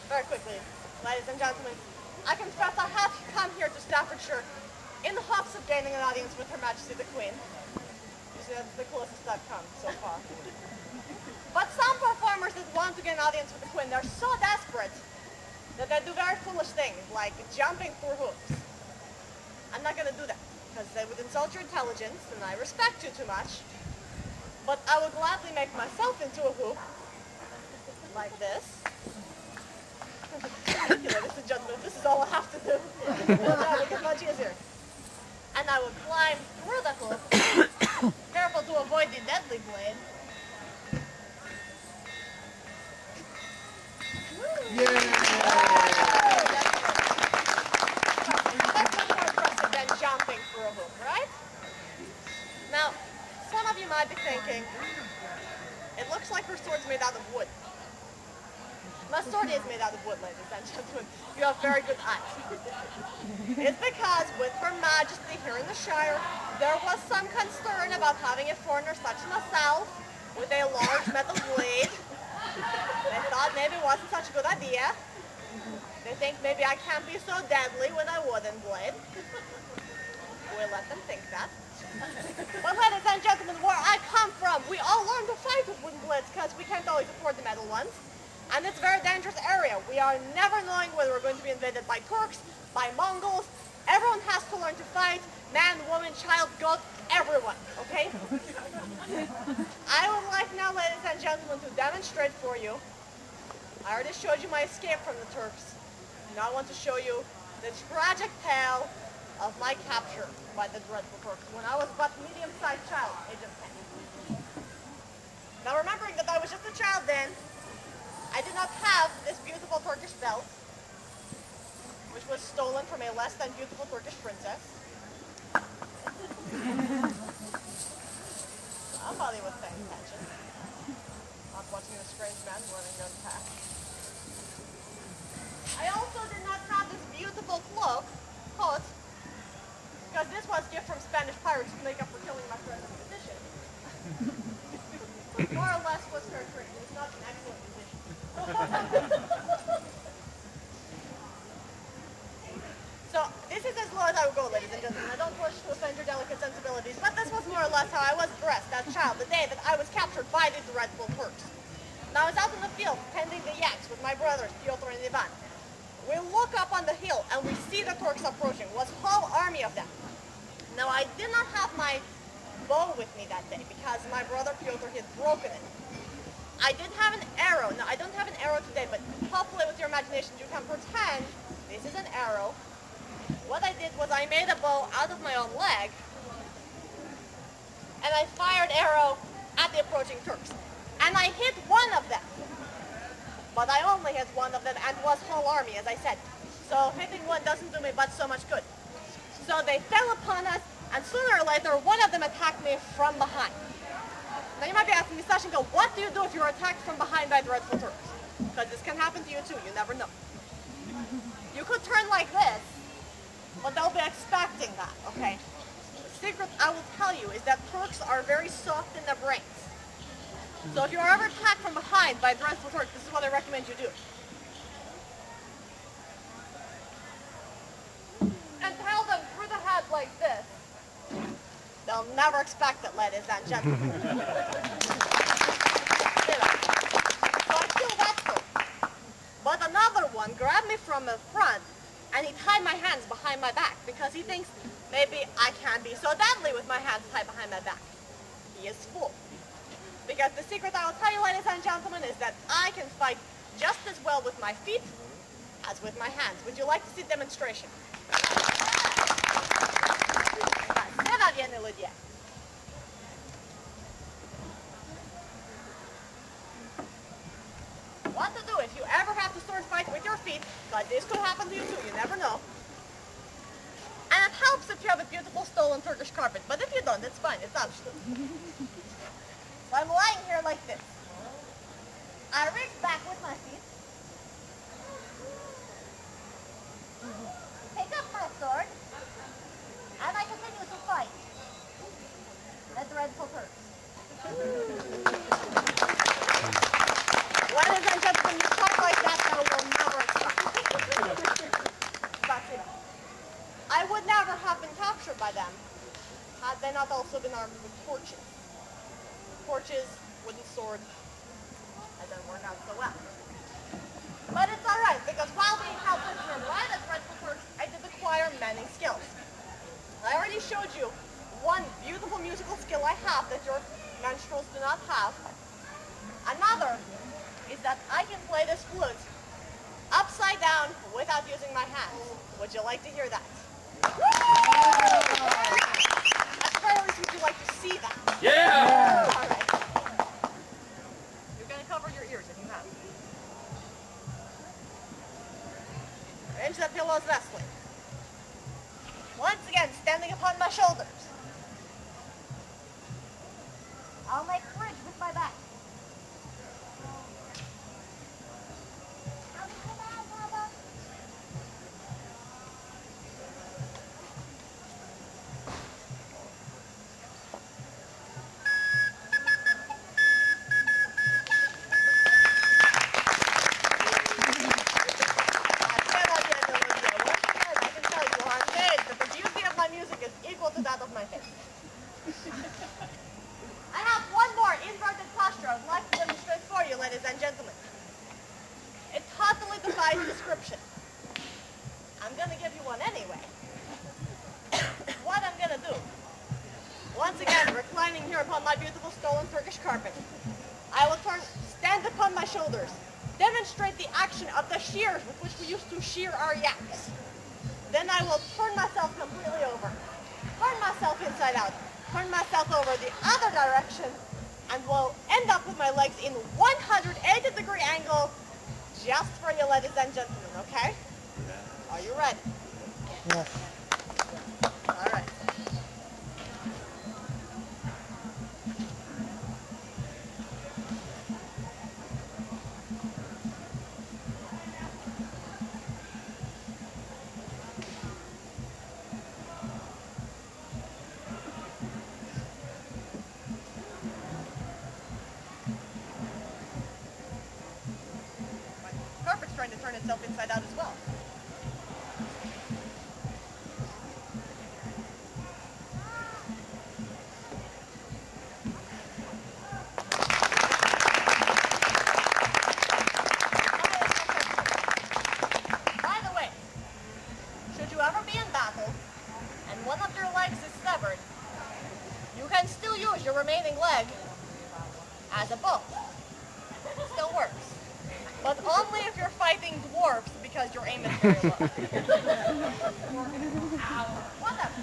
very quickly, ladies and gentlemen, I confess I have come here to Staffordshire in the hopes of gaining an audience with Her Majesty the Queen. You see, that's the closest I've come so far. But some performers that want to get an audience with the Queen, they're so desperate that they do very foolish things, like jumping through hoops. I'm not going to do that, because they would insult your intelligence, and I respect you too much. But I would gladly make myself into a hoop, like this. Thank you, ladies and gentlemen, this is all I have to do. That will get much easier. And I would climb through the hoop, careful to avoid the deadly blade. That's much more impressive than jumping through a hoop, right? Now, some of you might be thinking, it looks like her sword's made out of wood. My sword is made out of wood, ladies and gentlemen. You have very good eyes. It's because with Her Majesty here in the Shire, there was some concern about having a foreigner such as myself with a large metal blade. They thought maybe it wasn't such a good idea. They think maybe I can't be so deadly with a wooden blade. We'll let them think that. But ladies and gentlemen, where I come from, we all learn to fight with wooden blades because we can't always afford the metal ones. And it's a very dangerous area. We are never knowing whether we're going to be invaded by Turks, by Mongols. Everyone has to learn to fight. Man, woman, child, goat, everyone, okay? I would like now, ladies and gentlemen, to demonstrate for you. I already showed you my escape from the Turks. Now I want to show you the tragic tale of my capture by the dreadful Turks when I was but a medium-sized child, age of 10. Now remembering that I was just a child then, I did not have this beautiful Turkish belt, which was stolen from a less than beautiful Turkish princess. Somebody was paying attention, not watching a strange man running down the path. I also did not have this beautiful coat, because this was a gift from Spanish pirates to make up for killing my friend in the musician. More or less was her trick. It was not an excellent musician. So this is as low as I would go, ladies and gentlemen. I don't wish to offend your delicate sensibilities, but this was more or less how I was dressed as a child the day that I was captured by the dreadful Turks. Now I was out in the field tending the yaks with my brothers, Piotr and Ivan. We look up on the hill and we see the Turks approaching. It was a whole army of them. Now I did not have my bow with me that day because my brother Piotr had broken it. I did have an arrow. Now I don't have an arrow today, but hopefully with your imagination you can pretend this is an arrow. What I did was I made a bow out of my own leg and I fired arrow at the approaching Turks. And I hit one of them. But I only hit one of them and it was whole army, as I said. So hitting one doesn't do me but so much good. So they fell upon us, and sooner or later one of them attacked me from behind. Now you might be asking me, Sashenka, what do you do if you're attacked from behind by dreadful Turks? Because this can happen to you too, you never know. You could turn like this, but they'll be expecting that, okay? The secret I will tell you is that Turks are very soft in their brains. So if you're ever attacked from behind by dreadful Turks, this is what I recommend you do. And tell them through the head like this. They'll never expect it, ladies and gentlemen. So I killed that Turk. But another one grabbed me from the front and he tied my hands behind my back because he thinks maybe I can't be so deadly with my hands tied behind my back. He is fool. Because the secret I will tell you, ladies and gentlemen, is that I can fight just as well with my feet as with my hands. Would you like to see a demonstration? What to do if you ever have to sword fight with your feet, but this could happen to you too, you never know. And it helps if you have a beautiful stolen Turkish carpet, but if you don't, it's fine, it's optional. So I'm lying here like this. I reach back with my feet. Pick up my sword. And I continue to fight. The dreadful Turks. Ladies and gentlemen, you talk like that, I will never also been armed with torches. Torches, wooden sword, that doesn't work out so well. But it's alright, because while being helpless and right as dreadful Turks, I did acquire many skills. I already showed you one beautiful musical skill I have that your minstrels do not have. Another is that I can play this flute upside down without using my hands. Would you like to hear that? At the very least, would you like to see that? Yeah! All right. You're going to cover your ears if you have. Arrange the pillows thusly. Once again, standing upon my shoulders. I'll make bridge with my back. I have one more inverted posture I'd like to demonstrate for you, ladies and gentlemen. It totally defies description. I'm going to give you one anyway. What I'm going to do, once again, reclining here upon my beautiful stolen Turkish carpet, I will stand upon my shoulders, demonstrate the action of the shears with which we used to shear our yaks. Then I will turn myself completely over, turn myself inside out, turn myself over the other direction, and will end up with my legs in 180-degree angle just for you, ladies and gentlemen, okay? Are you ready? Yes. All right. Carpet's trying to turn itself inside out as well. By the way, should you ever be in battle and one of your legs is severed, you can still use your remaining leg as a bow. It still works. But only if you're fighting dwarves because your aim is very low. Whatever.